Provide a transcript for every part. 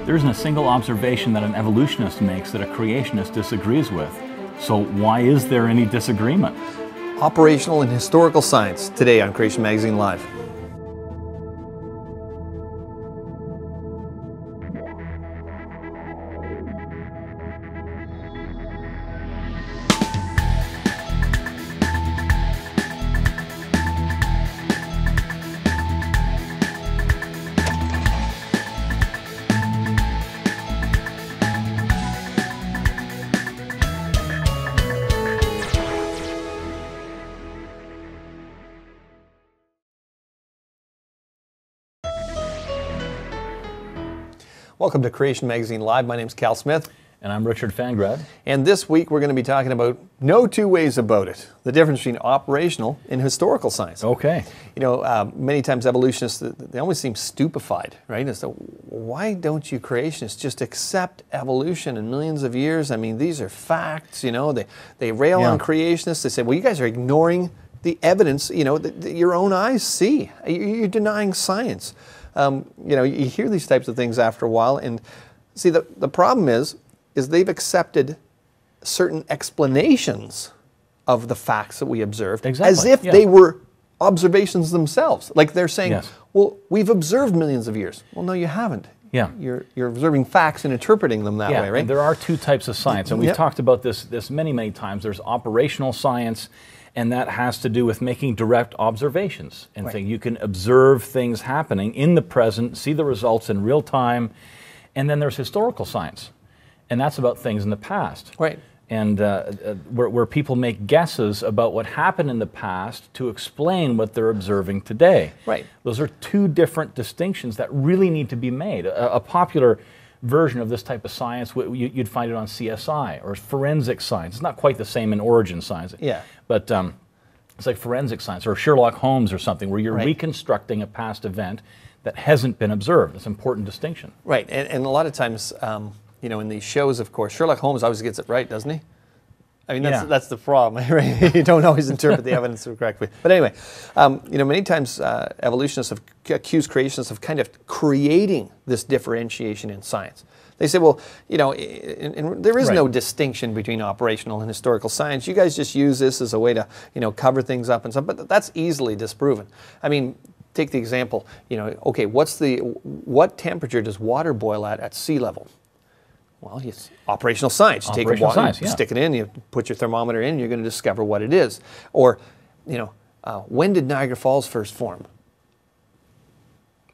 There isn't a single observation that an evolutionist makes that a creationist disagrees with. So why is there any disagreement? Operational and historical science, today on Creation Magazine Live. Welcome to Creation Magazine Live. My name is Cal Smith. And I'm Richard Fangrad. And this week we're going to be talking about no two ways about it. The difference between operational and historical science. Okay. You know, many times evolutionists, they always seem stupefied, right? As to why don't you creationists just accept evolution in millions of years? I mean, these are facts, you know. They rail on creationists. They say, well, you guys are ignoring the evidence, you know, that your own eyes see. You're denying science. You know, you hear these types of things after a while, and see, the problem is they've accepted certain explanations of the facts that we observed as if they were observations themselves. Like they're saying, well, we've observed millions of years. Well, no, you haven't. Yeah. You're observing facts and interpreting them that way, right? And there are two types of science, and we've talked about this many times. There's operational science, and that has to do with making direct observations and things. You can observe things happening in the present, see the results in real time. And then there's historical science, and that's about things in the past. Right. And where people make guesses about what happened in the past to explain what they're observing today. Right. Those are two different distinctions that really need to be made. A popular version of this type of science, you'd find it on CSI or forensic science. It's not quite the same in origin science. Yeah. But it's like forensic science or Sherlock Holmes or something, where you're reconstructing a past event that hasn't been observed. It's an important distinction. Right, and a lot of times, you know, in these shows, of course, Sherlock Holmes always gets it right, doesn't he? I mean, that's the problem, right? You don't always interpret the evidence correctly. But anyway, you know, many times evolutionists have accused creationists of kind of creating this differentiation in science. They say, well, you know, there is no distinction between operational and historical science. You guys just use this as a way to, you know, cover things up and stuff, but that's easily disproven. I mean, take the example, you know, okay, what temperature does water boil at sea level? Well, it's operational science. You take a water, you stick it in, you put your thermometer in, you're going to discover what it is. Or, you know, when did Niagara Falls first form?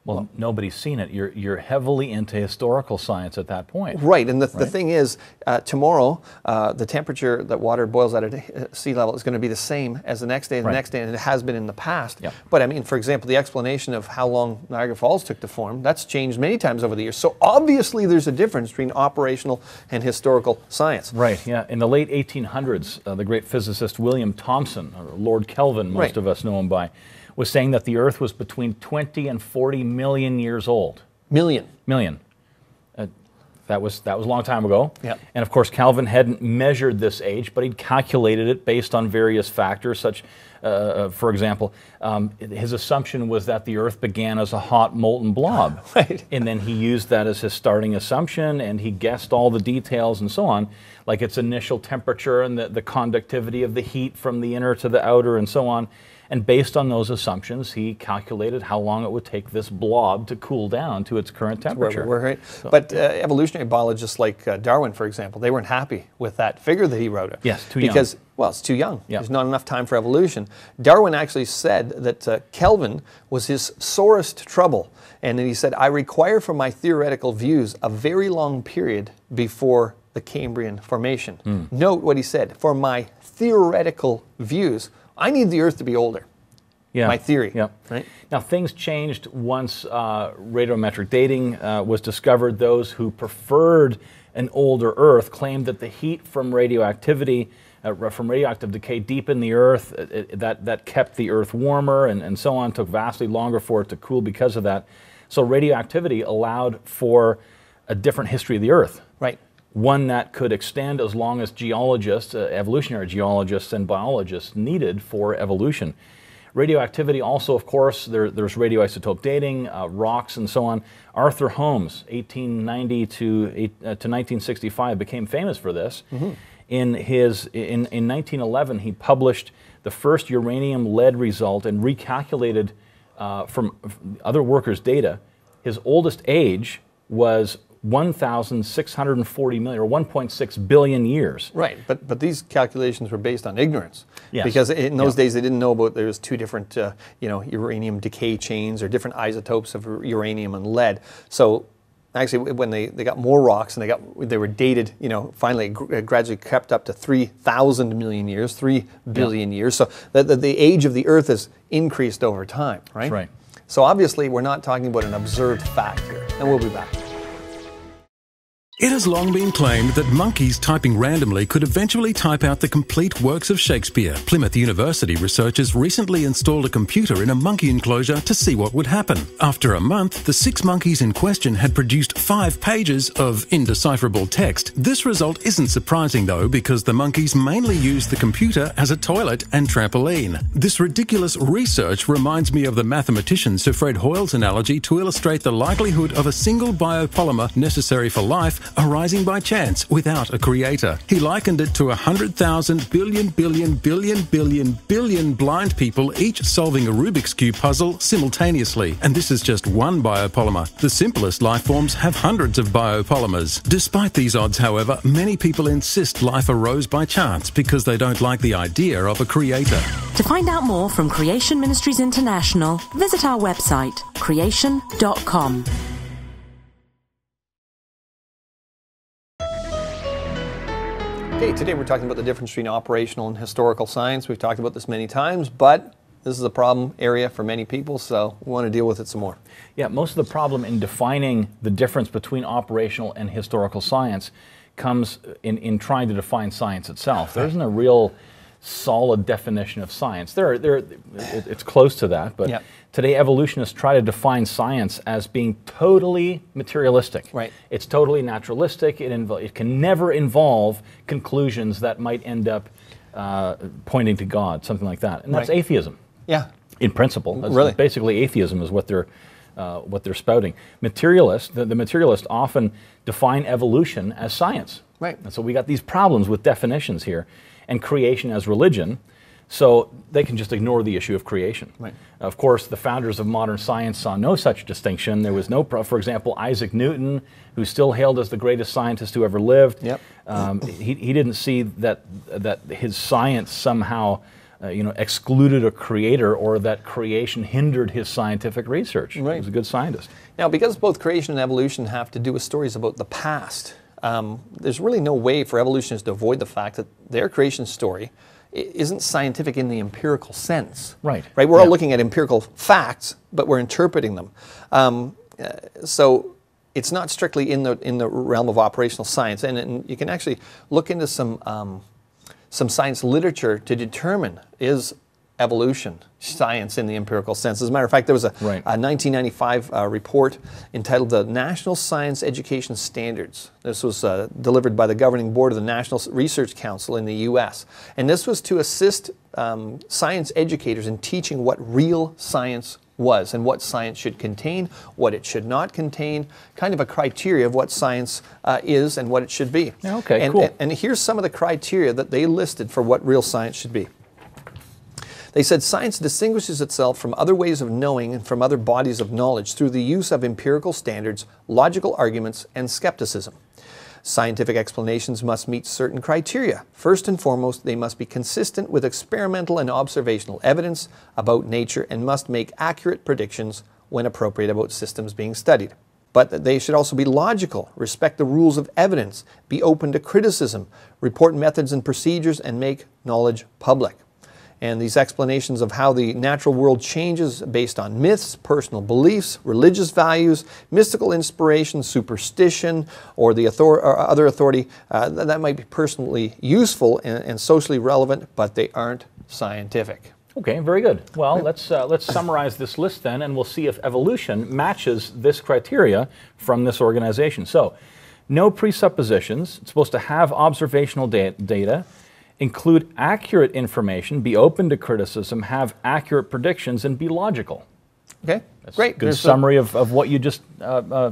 Well, nobody's seen it. You're heavily into historical science at that point. Right, and the thing is, tomorrow, the temperature that water boils at sea level is going to be the same as the next day and the next day, and it has been in the past. But I mean, for example, the explanation of how long Niagara Falls took to form, that's changed many times over the years. So obviously there's a difference between operational and historical science. Right, yeah. In the late 1800s, the great physicist William Thomson, or Lord Kelvin, most of us know him by, was saying that the Earth was between 20 and 40 million years old. Million. That was a long time ago. And of course, Kelvin hadn't measured this age, but he'd calculated it based on various factors, such, for example, his assumption was that the Earth began as a hot molten blob. And then he used that as his starting assumption, and he guessed all the details and so on, like its initial temperature and the conductivity of the heat from the inner to the outer and so on. And based on those assumptions, he calculated how long it would take this blob to cool down to its current temperature. But evolutionary biologists like Darwin, for example, they weren't happy with that figure that he wrote. Yes, too young. Because, well, it's too young. There's not enough time for evolution. Darwin actually said that Kelvin was his sorest trouble. And then he said, I require for my theoretical views a very long period before the Cambrian formation. Note what he said, for my theoretical views, I need the Earth to be older. My theory. Right? Now, things changed once radiometric dating was discovered. Those who preferred an older Earth claimed that the heat from radioactivity, from radioactive decay deep in the Earth, that kept the Earth warmer and so on, took vastly longer for it to cool because of that. So radioactivity allowed for a different history of the Earth. One that could extend as long as geologists, evolutionary geologists and biologists needed for evolution. Radioactivity also, of course, there's radioisotope dating, rocks and so on. Arthur Holmes, 1890 to 1965, became famous for this. Mm-hmm. In 1911, he published the first uranium-lead result and recalculated from other workers' data. His oldest age was 1,640 million, or 1.6 billion years. Right, but these calculations were based on ignorance. Yes. Because in those days they didn't know about there was two different uranium decay chains or different isotopes of uranium and lead. So actually, when they got more rocks and they were dated, finally it gradually crept up to 3,000 million years, 3 billion years. So the age of the Earth has increased over time, right? That's right. So obviously, we're not talking about an observed fact here. And we'll be back. It has long been claimed that monkeys typing randomly could eventually type out the complete works of Shakespeare. Plymouth University researchers recently installed a computer in a monkey enclosure to see what would happen. After a month, the 6 monkeys in question had produced 5 pages of indecipherable text. This result isn't surprising though, because the monkeys mainly use the computer as a toilet and trampoline. This ridiculous research reminds me of the mathematician Sir Fred Hoyle's analogy to illustrate the likelihood of a single biopolymer necessary for life arising by chance without a creator. He likened it to 100,000 billion blind people each solving a Rubik's Cube puzzle simultaneously. And this is just one biopolymer. The simplest life forms have hundreds of biopolymers. Despite these odds, however, many people insist life arose by chance because they don't like the idea of a creator. To find out more from Creation Ministries International, visit our website, creation.com. Okay, today we're talking about the difference between operational and historical science. We've talked about this many times, but this is a problem area for many people, so we want to deal with it some more. Yeah, most of the problem in defining the difference between operational and historical science comes in trying to define science itself. There isn't a real solid definition of science. It's close to that, but yep. Today evolutionists try to define science as being totally materialistic. Right. It's totally naturalistic. It can never involve conclusions that might end up pointing to God, something like that. And that's right. Atheism. Yeah. In principle. That's really? Basically, atheism is what they're spouting. Materialists, the materialists often define evolution as science. Right. And so we got these problems with definitions here, and creation as religion. So they can just ignore the issue of creation. Right. Of course, the founders of modern science saw no such distinction. There was no, for example, Isaac Newton, who's still hailed as the greatest scientist who ever lived. Yep. He didn't see that his science somehow excluded a creator, or that creation hindered his scientific research. Right. He was a good scientist. Now, because both creation and evolution have to do with stories about the past, there's really no way for evolutionists to avoid the fact that their creation story isn't scientific in the empirical sense. Right. Right. We're all looking at empirical facts, but we're interpreting them. So it's not strictly in the realm of operational science, and you can actually look into some science literature to determine, is evolution science in the empirical sense. As a matter of fact, there was a 1995 report entitled the National Science Education Standards. This was delivered by the governing board of the National Research Council in the U.S. And this was to assist science educators in teaching what real science was and what science should contain, what it should not contain, kind of a criteria of what science is and what it should be. Okay, cool. And here's some of the criteria that they listed for what real science should be. They said science distinguishes itself from other ways of knowing and from other bodies of knowledge through the use of empirical standards, logical arguments, and skepticism. Scientific explanations must meet certain criteria. First and foremost, they must be consistent with experimental and observational evidence about nature and must make accurate predictions when appropriate about systems being studied. But they should also be logical, respect the rules of evidence, be open to criticism, report methods and procedures, and make knowledge public. And these explanations of how the natural world changes based on myths, personal beliefs, religious values, mystical inspiration, superstition, or the other authority, that might be personally useful and socially relevant, but they aren't scientific. Okay, very good. Well, let's summarize this list then, and we'll see if evolution matches this criteria from this organization. So, no presuppositions. It's supposed to have observational data. include accurate information, be open to criticism, have accurate predictions, and be logical. Okay, That's great. a good summary of what you just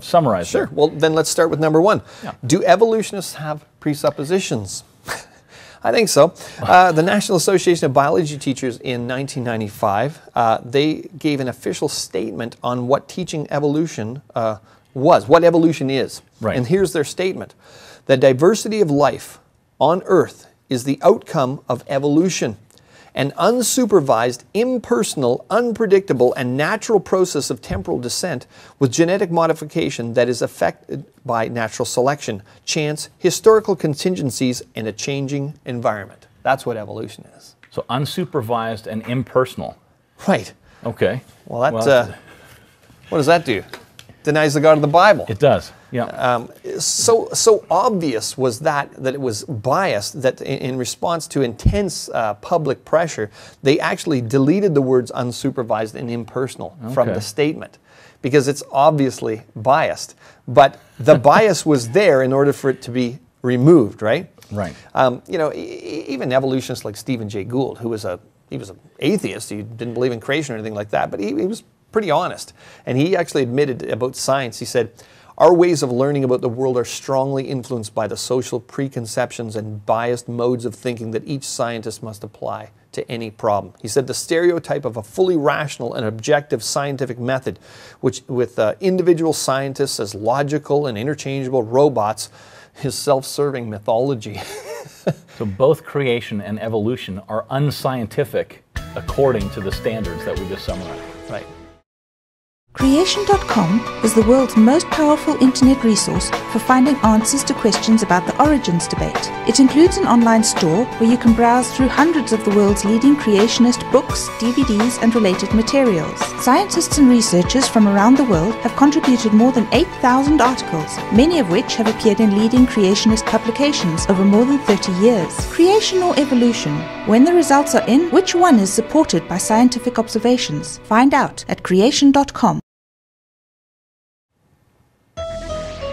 summarized. Sure. There. Well, then let's start with number one. Yeah. Do evolutionists have presuppositions? I think so. The National Association of Biology Teachers in 1995, they gave an official statement on what teaching evolution was, what evolution is. Right. And here's their statement. The diversity of life on Earth is the outcome of evolution. An unsupervised, impersonal, unpredictable, and natural process of temporal descent with genetic modification that is affected by natural selection, chance, historical contingencies, and a changing environment. That's what evolution is. So unsupervised and impersonal. Right. Okay. Well, that, what does that do? Denies the God of the Bible. It does. Yeah. So obvious was that it was biased that in response to intense public pressure, they actually deleted the words unsupervised and impersonal from the statement because it's obviously biased. But the bias was there in order for it to be removed, right? Right. You know, even evolutionists like Stephen Jay Gould, who was an atheist, he didn't believe in creation or anything like that, but he was pretty honest. And he actually admitted about science, he said, our ways of learning about the world are strongly influenced by the social preconceptions and biased modes of thinking that each scientist must apply to any problem. He said the stereotype of a fully rational and objective scientific method, which with individual scientists as logical and interchangeable robots, is self-serving mythology. So both creation and evolution are unscientific according to the standards that we just summarized. Right. Creation.com is the world's most powerful internet resource for finding answers to questions about the origins debate. It includes an online store where you can browse through hundreds of the world's leading creationist books, DVDs, and related materials. Scientists and researchers from around the world have contributed more than 8,000 articles, many of which have appeared in leading creationist publications over more than 30 years. Creation or evolution? When the results are in, which one is supported by scientific observations? Find out at creation.com.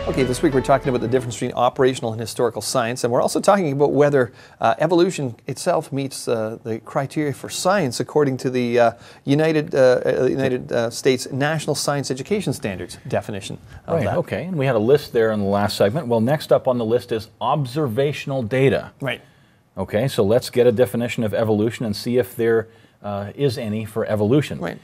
Okay, this week we're talking about the difference between operational and historical science, and we're also talking about whether evolution itself meets the criteria for science according to the United States National Science Education Standards definition of that. Okay, and we had a list there in the last segment. Well, next up on the list is observational data. Right. Okay, so let's get a definition of evolution and see if there is any for evolution. Right.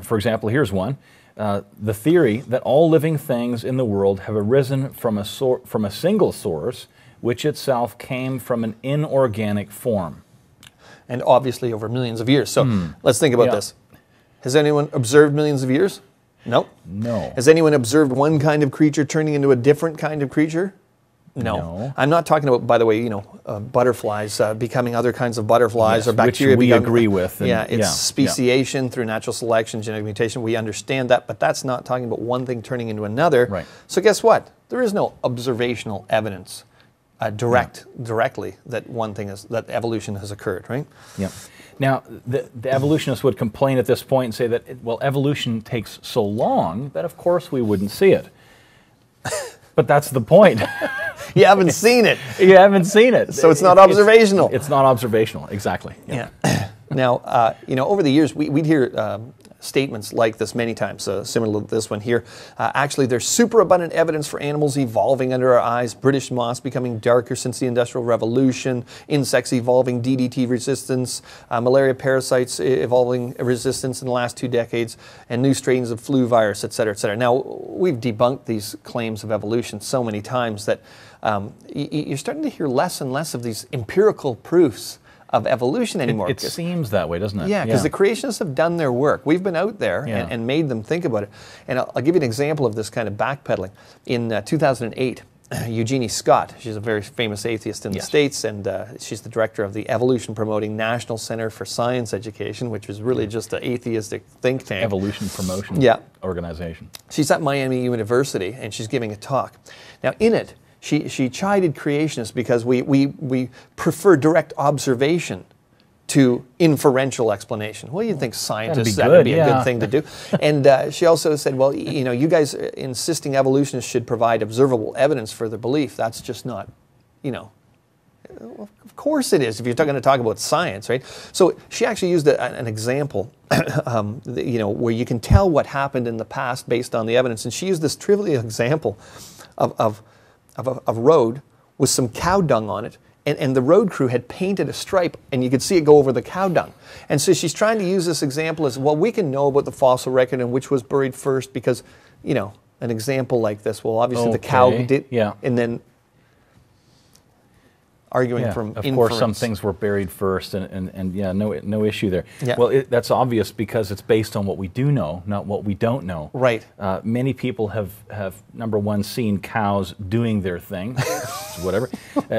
For example, here's one. The theory that all living things in the world have arisen from a single source, which itself came from an inorganic form. And obviously over millions of years. So let's think about this. Has anyone observed millions of years? Nope. No. Has anyone observed one kind of creature turning into a different kind of creature? No. I'm not talking about, by the way, butterflies becoming other kinds of butterflies or bacteria. Which we agree with. Yeah, it's speciation through natural selection, genetic mutation. We understand that, but that's not talking about one thing turning into another. Right. So guess what? There is no observational evidence directly that that evolution has occurred, right? Yeah. Now, the evolutionists would complain at this point and say that, evolution takes so long that, of course, we wouldn't see it. But that's the point. You haven't seen it. You haven't seen it. So it's not observational. It's not observational, exactly. Yeah. Now, over the years, we'd hear statements like this many times, similar to this one here. Actually, there's superabundant evidence for animals evolving under our eyes, British moss becoming darker since the Industrial Revolution, insects evolving DDT resistance, malaria parasites evolving resistance in the last 2 decades, and new strains of flu virus, et cetera, et cetera. Now, we've debunked these claims of evolution so many times that you're starting to hear less and less of these empirical proofs of evolution anymore. It seems that way, doesn't it? Yeah, because the creationists have done their work. We've been out there and made them think about it. And I'll give you an example of this kind of backpedaling. In 2008, Eugenie Scott, she's a very famous atheist in the States, and she's the director of the Evolution Promoting National Center for Science Education, which is really just an atheistic think tank. Evolution Promotion Organization. She's at Miami University, and she's giving a talk. Now, in it, she chided creationists because we prefer direct observation to inferential explanation. Well, you'd think scientists, that would be a good thing to do. And she also said, well, you guys insisting evolutionists should provide observable evidence for their belief. That's just not, Well, of course it is, if you're going to talk about science, right? So she actually used an example, where you can tell what happened in the past based on the evidence. And she used this trivial example of a road with some cow dung on it. And the road crew had painted a stripe, and you could see it go over the cow dung. And so she's trying to use this example as, well, we can know about the fossil record and which was buried first because, an example like this, well, obviously the cow did, and then arguing from inference. Of course, some things were buried first, and no issue there. Yeah. Well, that's obvious because it's based on what we do know, not what we don't know. Right. Many people have number one seen cows doing their thing, whatever.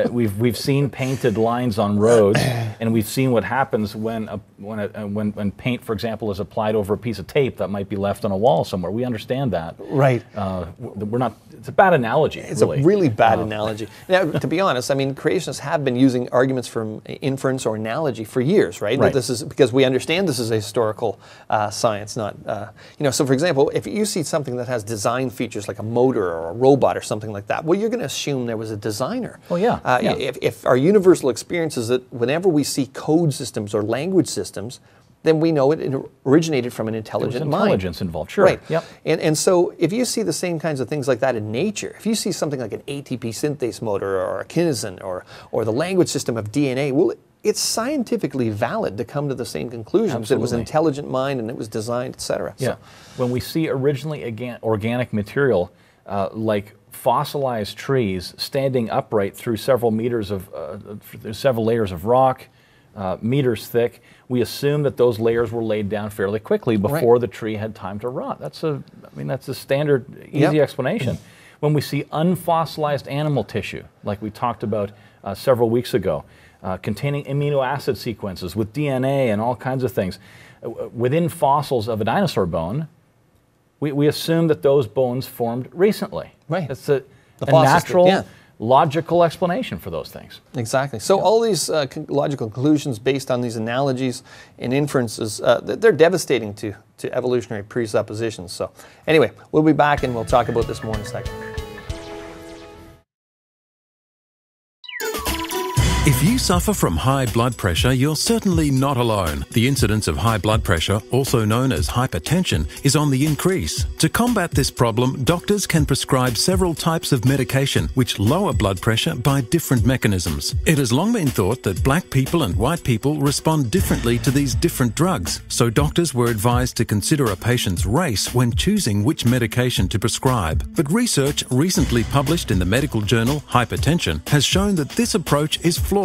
We've seen painted lines on roads, and we've seen what happens when paint, for example, is applied over a piece of tape that might be left on a wall somewhere. We understand that. Right. We're not. It's a bad analogy. It's a really bad analogy. Now, to be honest, I mean, creationists have been using arguments from inference or analogy for years, right? Right. This is because we understand this is a historical science, not, So, for example, if you see something that has design features like a motor or a robot or something like that, well, you're going to assume there was a designer. Oh, yeah. If our universal experience is that whenever we see code systems or language systems, then we know it originated from an intelligent mind. Intelligence involved, sure. Right. Yep. And so if you see the same kinds of things like that in nature, if you see something like an ATP synthase motor or a kinesin or the language system of DNA, well, it's scientifically valid to come to the same conclusions. It was an intelligent mind and it was designed, etc. Yeah. When we see originally organic material like fossilized trees standing upright through several meters of several layers of rock, meters thick, we assume that those layers were laid down fairly quickly before the tree had time to rot. That's a standard, easy explanation. When we see unfossilized animal tissue, like we talked about several weeks ago, containing amino acid sequences with DNA and all kinds of things, within fossils of a dinosaur bone, we assume that those bones formed recently. Right. That's a natural, logical explanation for those things. Exactly. So all these logical conclusions based on these analogies and inferences, they're devastating to evolutionary presuppositions. So anyway, we'll be back and we'll talk about this more in a second. If you suffer from high blood pressure, you're certainly not alone. The incidence of high blood pressure, also known as hypertension, is on the increase. To combat this problem, doctors can prescribe several types of medication which lower blood pressure by different mechanisms. It has long been thought that black people and white people respond differently to these different drugs, so doctors were advised to consider a patient's race when choosing which medication to prescribe. But research recently published in the medical journal Hypertension has shown that this approach is flawed.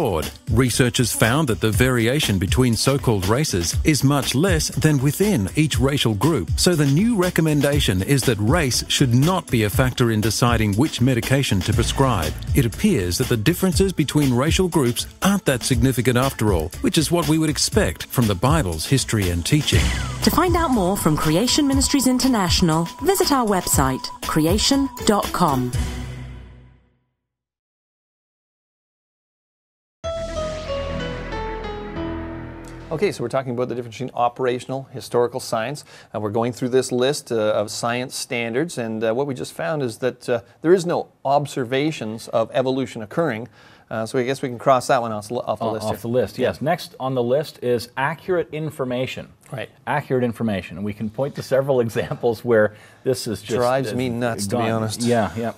Researchers found that the variation between so-called races is much less than within each racial group. So the new recommendation is that race should not be a factor in deciding which medication to prescribe. It appears that the differences between racial groups aren't that significant after all, which is what we would expect from the Bible's history and teaching. To find out more from Creation Ministries International, visit our website, creation.com. Okay, so we're talking about the difference between operational, historical science, and we're going through this list of science standards, and what we just found is that there is no observations of evolution occurring, so I guess we can cross that one off the list. Off the list, yes. Next on the list is accurate information. Right. Accurate information, and we can point to several examples where this is just... Drives me nuts, to be honest. Yeah.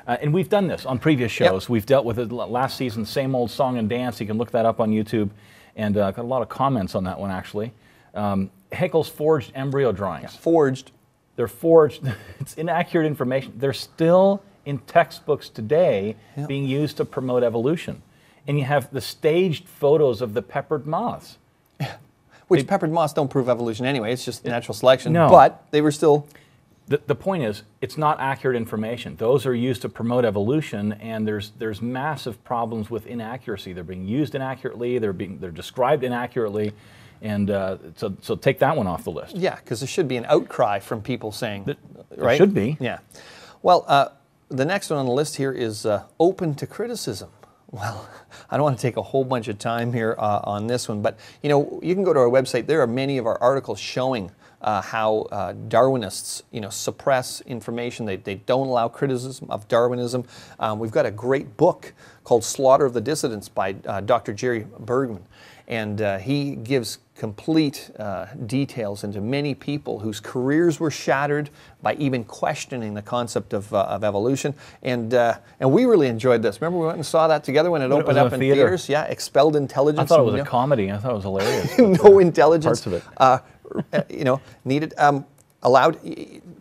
And we've done this on previous shows. Yep. We've dealt with it last season, Same Old Song and Dance. You can look that up on YouTube. And got a lot of comments on that one, actually. Haeckel's forged embryo drawings. Yeah, forged. They're forged. It's inaccurate information. They're still in textbooks today being used to promote evolution. And you have the staged photos of the peppered moths. Which peppered moths don't prove evolution anyway. It's just natural selection. No. But they were still... The point is, it's not accurate information. Those are used to promote evolution, and there's massive problems with inaccuracy. They're being used inaccurately. They're described inaccurately, and so take that one off the list. Yeah, because there should be an outcry from people saying, right? There should be. Yeah. Well, the next one on the list here is open to criticism. Well, I don't want to take a whole bunch of time here on this one, but you know, you can go to our website. There are many of our articles showing how Darwinists, you know, suppress information. They don't allow criticism of Darwinism. We've got a great book called Slaughter of the Dissidents by Dr. Jerry Bergman, and he gives complete details into many people whose careers were shattered by even questioning the concept of evolution. And we really enjoyed this. Remember we went and saw that together when it opened up in theaters? Yeah, Expelled Intelligence. I thought it was a comedy. I thought it was hilarious. No intelligence. Parts of it. You know, needed, allowed.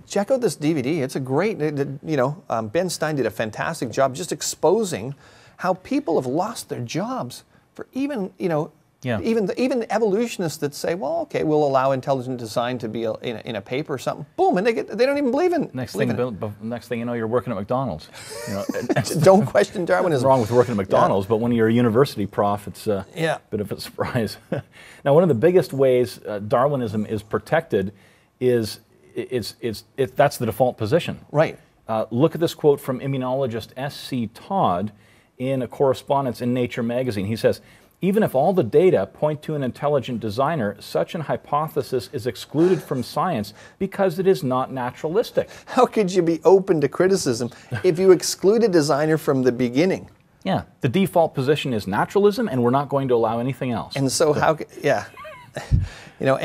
Check out this DVD. It's a great, you know, Ben Stein did a fantastic job just exposing how people have lost their jobs for even, you know, even the evolutionists that say, well, okay, we'll allow intelligent design to be in a paper or something. Boom, and they don't even believe in it. Next thing you know, you're working at McDonald's. You know, don't question Darwinism. What's wrong with working at McDonald's, but when you're a university prof, it's a bit of a surprise. Now, one of the biggest ways Darwinism is protected is that's the default position. Right. Look at this quote from immunologist S.C. Todd in a correspondence in Nature magazine. He says, "Even if all the data point to an intelligent designer, such an hypothesis is excluded from science because it is not naturalistic." How could you be open to criticism if you exclude a designer from the beginning? Yeah, the default position is naturalism, and we're not going to allow anything else. And so how, you know,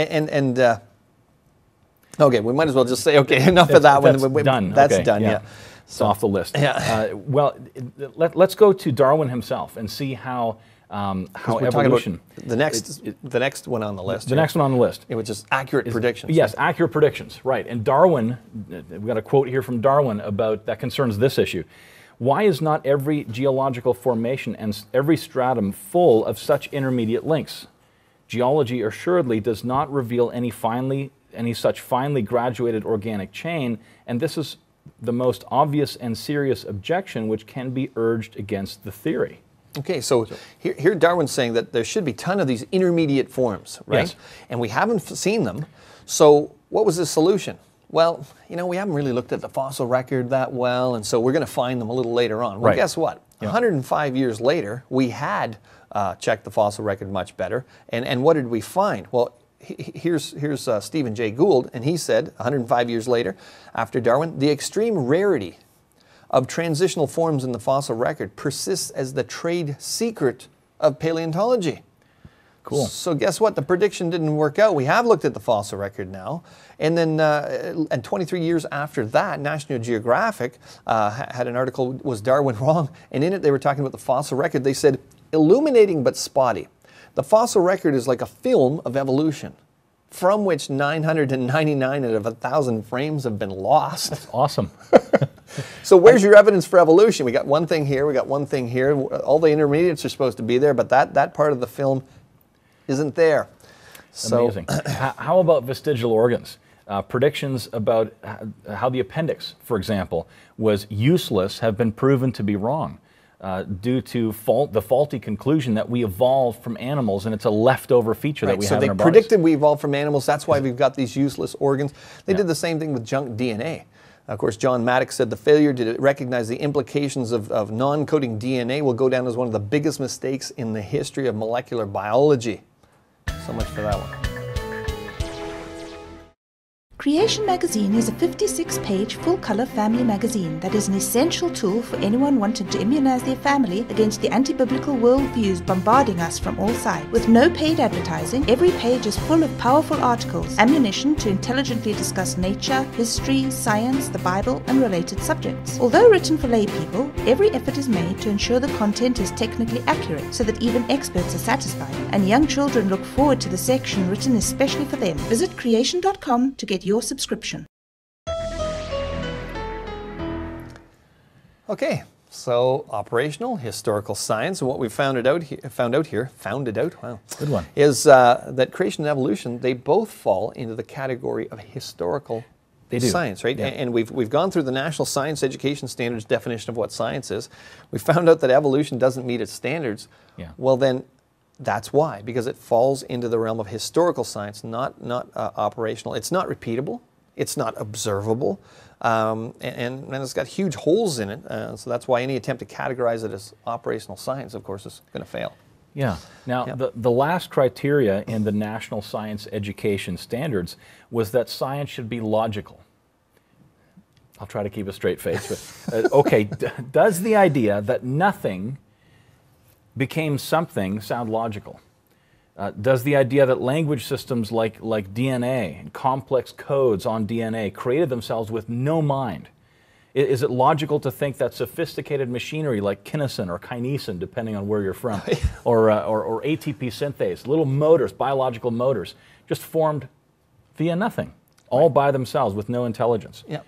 okay, we might as well just say, okay, enough of that one. That's done. That's okay, done, yeah. It's off the list. Yeah. Well, let's go to Darwin himself and see how evolution. The next one on the list. The next one on the list. Which is accurate predictions. Yes, accurate predictions, right. And Darwin, we've got a quote here from Darwin about that concerns this issue. "Why is not every geological formation and every stratum full of such intermediate links? Geology assuredly does not reveal any such finely graduated organic chain, and this is the most obvious and serious objection which can be urged against the theory." Okay, so here Darwin's saying that there should be a ton of these intermediate forms, right? Yes. And we haven't seen them. So what was the solution? Well, you know, we haven't really looked at the fossil record that well, and so we're going to find them a little later on. Well, guess what? 105 years later, we had checked the fossil record much better. And what did we find? Well, here's Stephen Jay Gould, and he said 105 years later, after Darwin, the extreme rarity of transitional forms in the fossil record persists as the trade secret of paleontology. Cool. So guess what? The prediction didn't work out. We have looked at the fossil record now, and then and 23 years after that, National Geographic had an article, "Was Darwin wrong?" And in it they were talking about the fossil record. They said, "Illuminating but spotty. The fossil record is like a film of evolution, from which 999 out of 1,000 frames have been lost." That's awesome. So where's your evidence for evolution? We got one thing here, we got one thing here. All the intermediates are supposed to be there, but that part of the film isn't there. So, amazing. How about vestigial organs? Predictions about how the appendix, for example, was useless have been proven to be wrong. Due to the faulty conclusion that we evolved from animals, and it's a leftover feature that we have in our bodies. So they predicted we evolved from animals. That's why we've got these useless organs. They did the same thing with junk DNA. Of course, John Maddox said the failure to recognize the implications of non-coding DNA will go down as one of the biggest mistakes in the history of molecular biology. So much for that one. Creation Magazine is a 56-page full-color family magazine that is an essential tool for anyone wanting to immunize their family against the anti-biblical worldviews bombarding us from all sides. With no paid advertising, every page is full of powerful articles, ammunition to intelligently discuss nature, history, science, the Bible, and related subjects. Although written for lay people, every effort is made to ensure the content is technically accurate so that even experts are satisfied, and young children look forward to the section written especially for them. Visit creation.com to get your subscription. Okay, so operational historical science, and what we found out here, wow, good one, is that creation and evolution, they both fall into the category of historical science, right? Yeah. And we've gone through the National Science Education Standards definition of what science is. We found out that evolution doesn't meet its standards. Yeah. Well, then that's why, because it falls into the realm of historical science, not operational. It's not repeatable. It's not observable. and it's got huge holes in it. So that's why any attempt to categorize it as operational science, of course, is going to fail. Yeah. Now, the last criteria in the National Science Education Standards was that science should be logical. I'll try to keep a straight face. But, okay, does the idea that nothing became something sound logical? Does the idea that language systems like DNA and complex codes on DNA created themselves with no mind? Is it logical to think that sophisticated machinery like kinesin or kinesin, depending on where you're from, or ATP synthase, little motors, biological motors, just formed via nothing, all by themselves with no intelligence? Yeah.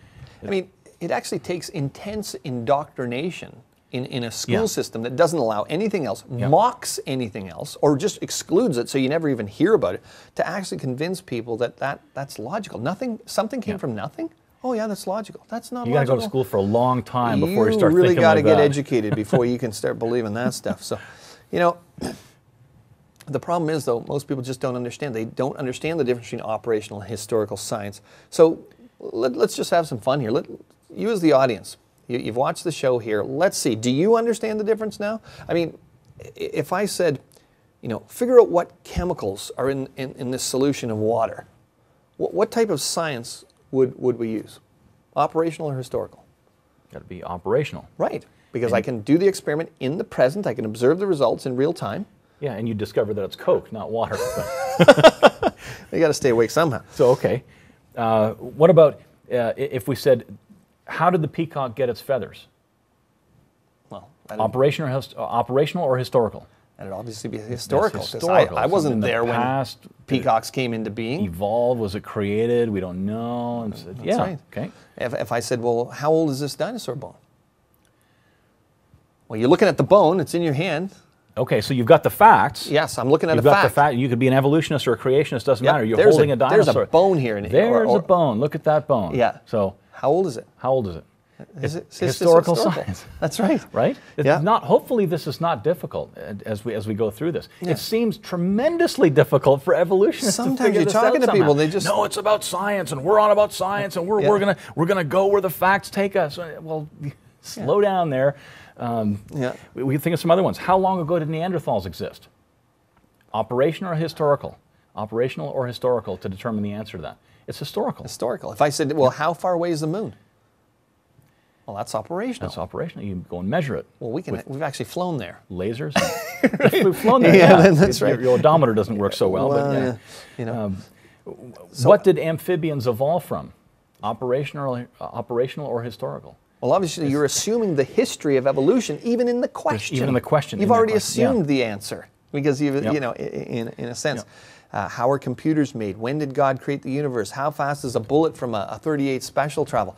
I mean, it actually takes intense indoctrination in a school system that doesn't allow anything else, mocks anything else, or just excludes it so you never even hear about it, to actually convince people that that's logical. Something came from nothing? Oh yeah, that's logical. That's not logical. You got to go to school for a long time before you start thinking like that. You really got to get educated before you can start believing that stuff. So, you know, the problem is, though, most people just don't understand. They don't understand the difference between operational and historical science. So let's just have some fun here. You as the audience, you've watched the show here. Let's see, do you understand the difference now? I mean, if I said, you know, figure out what chemicals are in this solution of water, what type of science would we use? Operational or historical? Got to be operational. Right, because I can do the experiment in the present, I can observe the results in real time. Yeah, and you discover that it's Coke, not water. You got to stay awake somehow. So, okay. What about if we said, how did the peacock get its feathers? Well, operational or historical? And it'd obviously be historical. Historical. I wasn't there when past, peacocks came into being. Evolved? Was it created? We don't know. And said, That's right. Okay. If I said, well, how old is this dinosaur bone? Well, you're looking at the bone. It's in your hand. Okay, so you've got the facts. Yes, I'm looking at You've a got fact. the fact. You could be an evolutionist or a creationist. Doesn't matter. You're there's holding a dinosaur. There's a bone here. There's a bone. Look at that bone. Yeah. So how old is it? How old is it? It's historical science. That's right. Right? It's not. Hopefully, this is not difficult as we go through this. Yeah. It seems tremendously difficult for evolutionists. Sometimes you're talking to people, they just no. It's about science, and we're on about science, and we're gonna go where the facts take us. Well, slow down there. We can think of some other ones. How long ago did Neanderthals exist? Operational or historical? Operational or historical to determine the answer to that? It's historical. Historical. If I said, well, how far away is the moon? Well, that's operational. That's operational. You can go and measure it. Well, we've actually flown there. Lasers? We've flown there. Yeah, that's right. Your odometer doesn't work so well. But you know. So what did amphibians evolve from? Operational or historical? Well, obviously, you're assuming the history of evolution, even in the question. Even in the question. You've already assumed the answer because you know, in a sense. How are computers made? When did God create the universe? How fast is a bullet from a .38 special travel?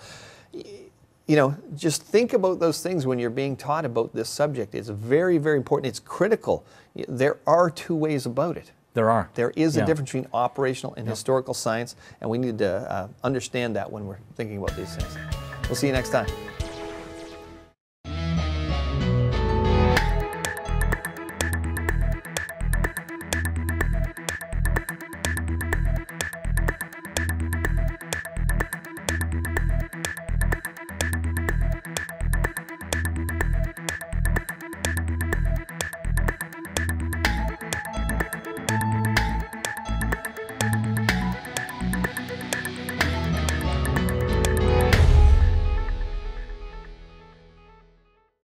You know, just think about those things when you're being taught about this subject. It's very, very important. It's critical. There are two ways about it. There are. There is a difference between operational and historical science, and we need to understand that when we're thinking about these things. We'll see you next time.